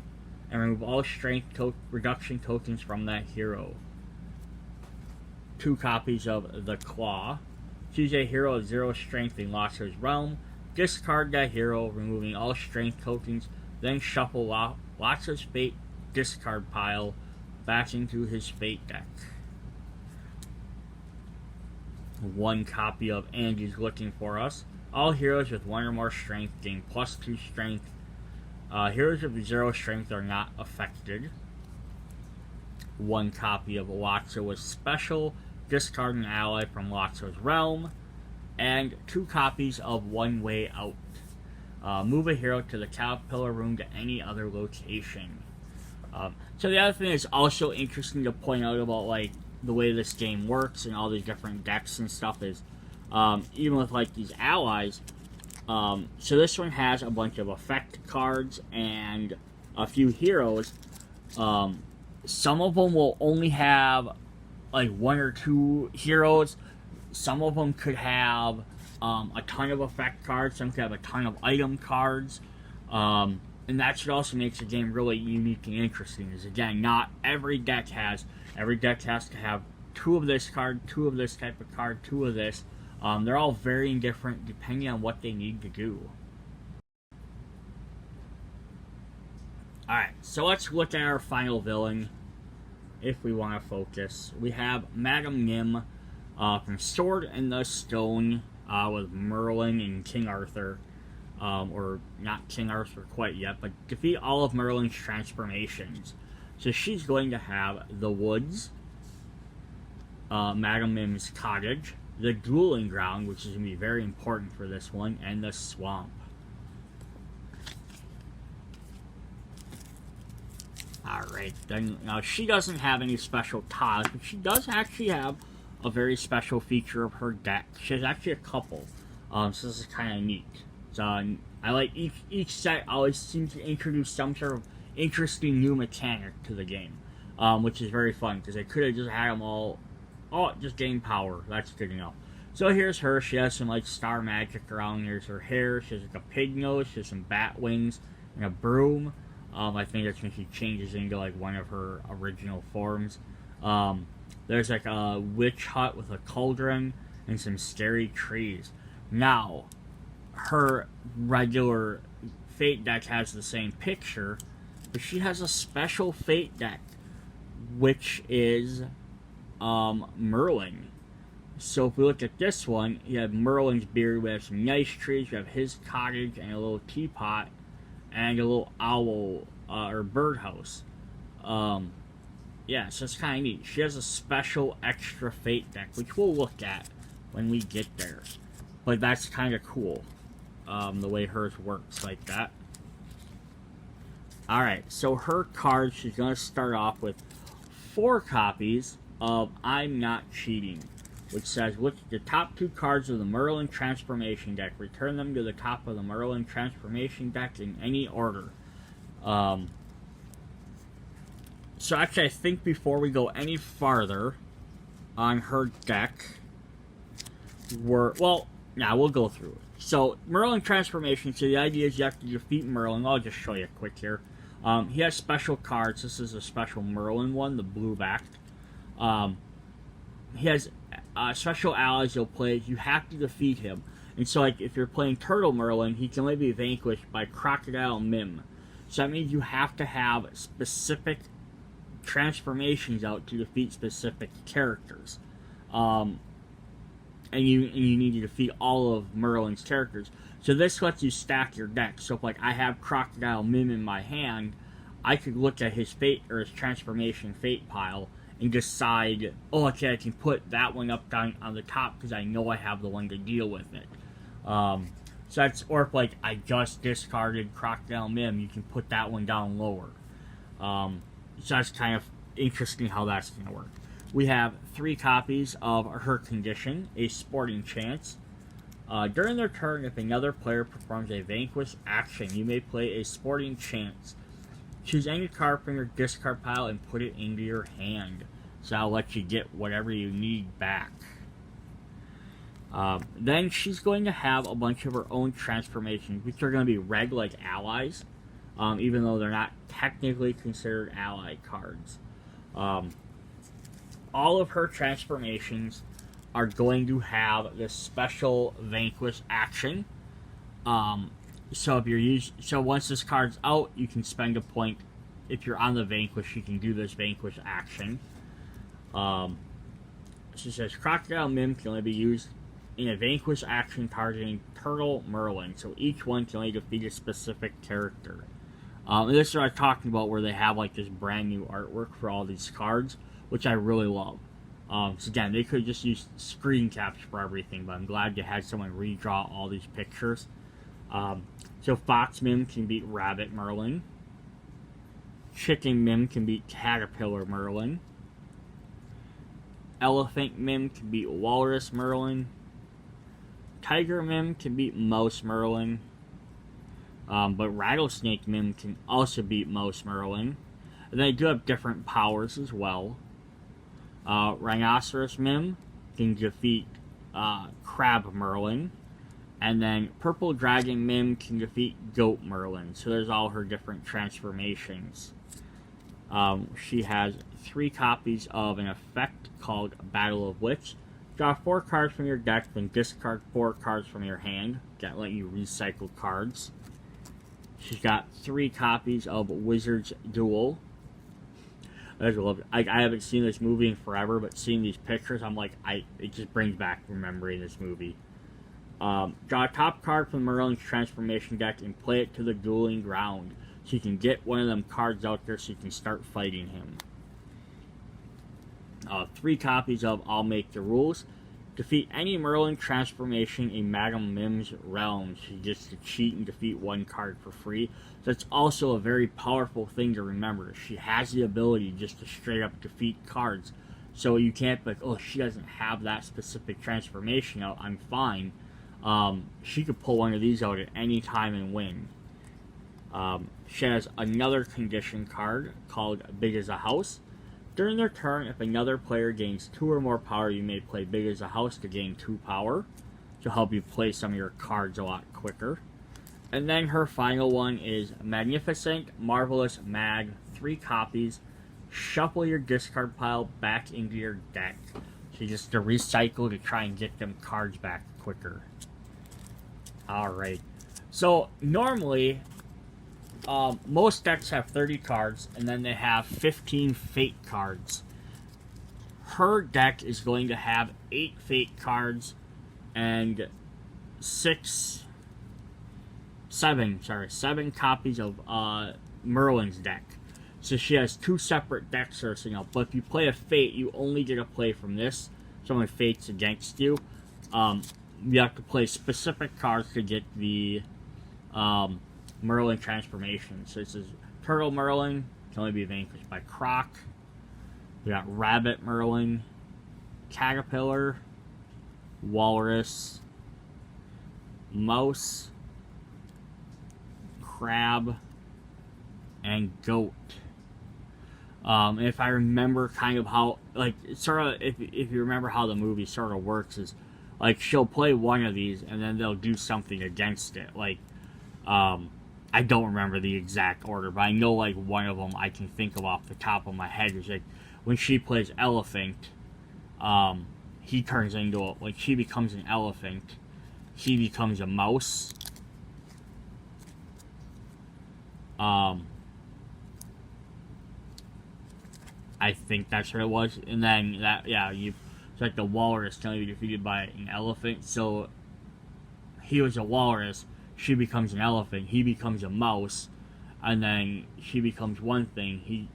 and remove all strength reduction tokens from that hero. 2 copies of The Claw. Choose a hero of 0 strength in Lotso's Realm. Discard that hero, removing all strength tokens. Then shuffle Lotso's Fate discard pile back into his Fate deck. 1 copy of Andy's Looking For Us. All heroes with 1 or more strength gain +2 strength. Heroes with 0 strength are not affected. 1 copy of Lotso with Special. Discard an ally from Lotso's Realm. And 2 copies of One Way Out. Move a hero to the Caterpillar Room to any other location. So the other thing that's also interesting to point out about like the way this game works and all these different decks and stuff is, even with like these allies, so this one has a bunch of effect cards and a few heroes. Some of them will only have like 1 or 2 heroes. Some of them could have a ton of effect cards. Some could have a ton of item cards. And that's what also makes the game really unique and interesting. Is again, not every deck has. Every deck has to have 2 of this card, 2 of this type of card, 2 of this. They're all very different depending on what they need to do. Alright, so let's look at our final villain, if we want to focus. We have Madame Nim from Sword in the Stone with Merlin and King Arthur. Or not King Arthur quite yet, but defeat all of Merlin's transformations. So she's going to have the Woods, Madame Mim's Cottage, the Dueling Ground, which is going to be very important for this one, and the Swamp. Alright, then now she doesn't have any special tiles, but she does actually have a very special feature of her deck. She has actually a couple, so this is kind of neat. So I like each set always seems to introduce some sort of interesting new mechanic to the game, which is very fun because they could have just had them all just gain power. That's good to know. So here's her. She has some like star magic around. Here's her hair. She has like a pig nose. She has some bat wings and a broom. I think that's when she changes into like one of her original forms. There's like a witch hut with a cauldron and some scary trees. Now, her regular Fate deck has the same picture, but she has a special Fate deck, which is Merlin. So if we look at this one, you have Merlin's beard, we have some nice trees, we have his cottage and a little teapot, and a little owl or birdhouse. Yeah, so it's kind of neat. She has a special extra Fate deck, which we'll look at when we get there. But that's kind of cool, the way hers works like that. Alright, so her card, she's going to start off with 4 copies of I'm Not Cheating, which says, look at the top 2 cards of the Merlin Transformation deck. Return them to the top of the Merlin Transformation deck in any order. So actually, I think before we go any farther on her deck, we'll go through it. So, Merlin Transformation, so the idea is you have to defeat Merlin. I'll just show you quick here. He has special cards. This is a special Merlin one, the blue-backed. He has special allies you'll play. You have to defeat him. And so, like, if you're playing Turtle Merlin, he can only be vanquished by Crocodile Mim. So that means you have to have specific transformations out to defeat specific characters. And you need to defeat all of Merlin's characters. So this lets you stack your deck. So if like I have Crocodile Mim in my hand, I could look at his fate or his transformation fate pile and decide, oh, okay, I can put that one up down on the top because I know I have the one to deal with it. So that's, or if like I just discarded Crocodile Mim, you can put that one down lower. So that's kind of interesting how that's going to work. We have 3 copies of her condition, a sporting chance. During their turn, if another player performs a vanquish action, you may play a sporting chance. Choose any card from your discard pile and put it into your hand. So that'll let you get whatever you need back. Then she's going to have a bunch of her own transformations, which are going to be reg-like allies, even though they're not technically considered ally cards. All of her transformations are going to have this special vanquish action. So once this card's out, you can spend a point. If you're on the vanquish, you can do this vanquish action. She says Crocodile Mim can only be used in a vanquish action targeting Turtle Merlin. So each one can only defeat a specific character. And this is what I'm talking about, where they have like this brand new artwork for all these cards, which I really love. So again, they could just use screen caps for everything, but I'm glad you had someone redraw all these pictures. So Fox Mim can beat Rabbit Merlin. Chicken Mim can beat Caterpillar Merlin. Elephant Mim can beat Walrus Merlin. Tiger Mim can beat Mouse Merlin. But Rattlesnake Mim can also beat Mouse Merlin. And they do have different powers as well. Rhinoceros Mim can defeat Crab Merlin. And then Purple Dragon Mim can defeat Goat Merlin. So there's all her different transformations. She has 3 copies of an effect called Battle of Wits. Draw 4 cards from your deck, then discard 4 cards from your hand. That let you recycle cards. She's got 3 copies of Wizard's Duel. I love it. I haven't seen this movie in forever, but seeing these pictures, I'm like, it just brings back remembering this movie. Draw a top card from Merlin's transformation deck and play it to the dueling ground. So you can get one of them cards out there so you can start fighting him. 3 copies of I'll Make the Rules. Defeat any Merlin transformation in Madame Mim's realm. She gets to cheat and defeat 1 card for free. That's also a very powerful thing to remember. She has the ability just to straight up defeat cards. So you can't be like, oh, she doesn't have that specific transformation out, I'm fine. She could pull one of these out at any time and win. She has another condition card called Big as a House. During their turn, if another player gains 2 or more power, you may play Big as a House to gain 2 power, to help you play some of your cards a lot quicker. And then her final one is Magnificent, Marvelous Mag, 3 copies. Shuffle your discard pile back into your deck. So just to recycle to try and get them cards back quicker. Alright. So, normally, most decks have 30 cards, and then they have 15 Fate cards. Her deck is going to have 8 Fate cards and 7 copies of Merlin's deck. So she has 2 separate decks searching out. But if you play a Fate, you only get a play from this. So when Fate's against you, you have to play specific cards to get the Merlin transformation. So this is Turtle Merlin, can only be vanquished by Croc. We got Rabbit Merlin, Caterpillar, Walrus, Mouse, Crab, and Goat. And if I remember kind of how, like, sort of, if you remember how the movie sort of works, is like she'll play one of these and then they'll do something against it. Like, I don't remember the exact order, but I know like one of them I can think of off the top of my head is like when she plays Elephant, he turns into a, like she becomes an elephant, he becomes a mouse. I think that's what it was, and then that it's like the walrus can only be defeated by an elephant. So he was a walrus. She becomes an elephant. He becomes a mouse. and then she becomes one thing.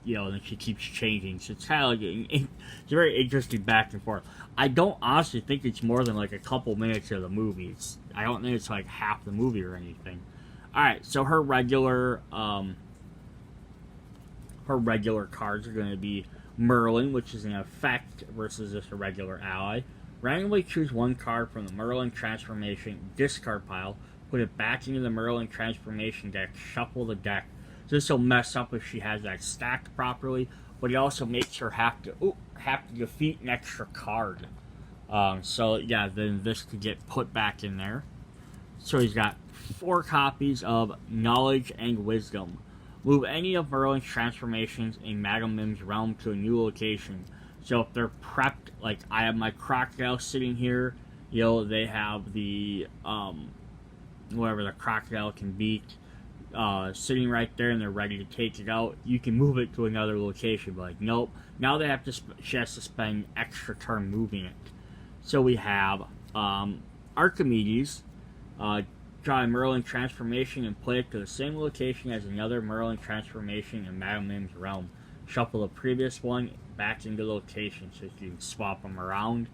And then she keeps changing. So it's kind of like it's very interesting back and forth. I don't honestly think it's more than like a couple minutes of the movie. I don't think it's like half the movie or anything. All right, so her regular cards are going to be Merlin, which is an effect versus just a regular ally. Randomly choose one card from the Merlin Transformation discard pile, put it back into the Merlin Transformation deck, shuffle the deck. So this will mess up if she has that stacked properly, but it also makes her have to defeat an extra card. So yeah, then this could get put back in there. So he's got 4 copies of Knowledge and Wisdom. Move any of Merlin's transformations in Madame Mim's realm to a new location. So if they're prepped, like I have my crocodile sitting here, they have the whatever the crocodile can beat sitting right there, and they're ready to take it out. You can move it to another location, but like nope. Now she has to spend extra turn moving it. So we have Archimedes. Draw a Merlin Transformation and play it to the same location as another Merlin Transformation in Madame Mim's realm. Shuffle the previous one back into the location so you can swap them around.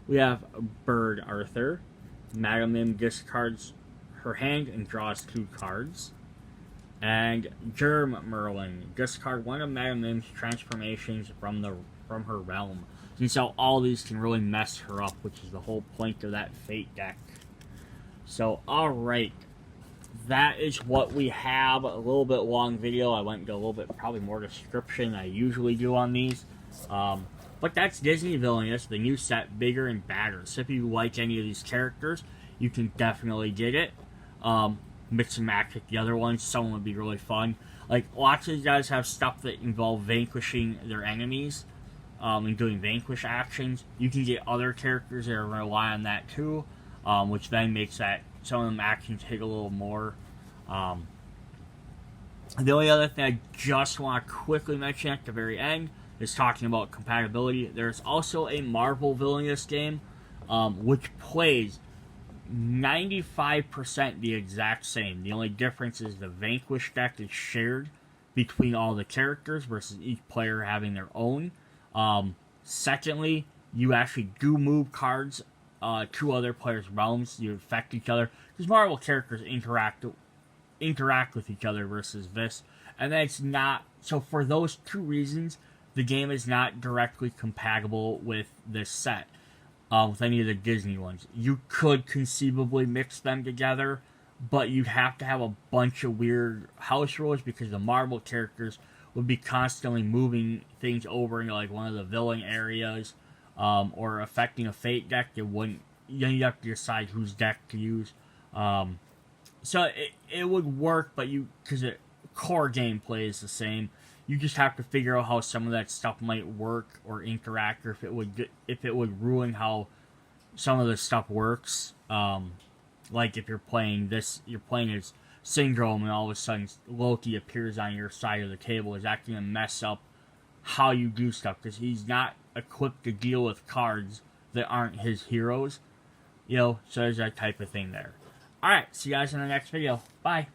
We have Bird Arthur. Madame Mim discards her hand and draws 2 cards. And Germ Merlin. Discard one of Madame Mim's transformations from her realm. And so all these can really mess her up, which is the whole point of that Fate deck. So, alright, that is what we have. A little bit long video. I went into a little bit, probably more description than I usually do on these. But that's Disney Villainous, the new set, Bigger and Badder. So if you like any of these characters, you can definitely get it. Mix and match with the other ones. Some would be really fun. Like, lots of these guys have stuff that involve vanquishing their enemies. And doing vanquish actions. You can get other characters that rely on that too. Which then makes that some of them actions hit a little more. The only other thing I just want to quickly mention at the very end is talking about compatibility. There's also a Marvel Villainous game, which plays 95% the exact same. The only difference is the Vanquish deck is shared between all the characters versus each player having their own. Secondly, you actually do move cards to other players' realms. You affect each other because Marvel characters interact with each other versus this, and then it's not. So for those 2 reasons, the game is not directly compatible with this set, with any of the Disney ones. You could conceivably mix them together, but you'd have to have a bunch of weird house rules because the Marvel characters would be constantly moving things over into like one of the villain areas. Or affecting a Fate deck, you have to decide whose deck to use. So it would work, but because the core gameplay is the same, you just have to figure out how some of that stuff might work or interact, or if it would ruin how some of the stuff works. Like if you're playing as Syndrome, and all of a sudden Loki appears on your side of the table. Is that going to mess up how you do stuff? Because he's not equipped to deal with cards that aren't his heroes. So there's that type of thing there. Alright, see you guys in the next video. Bye.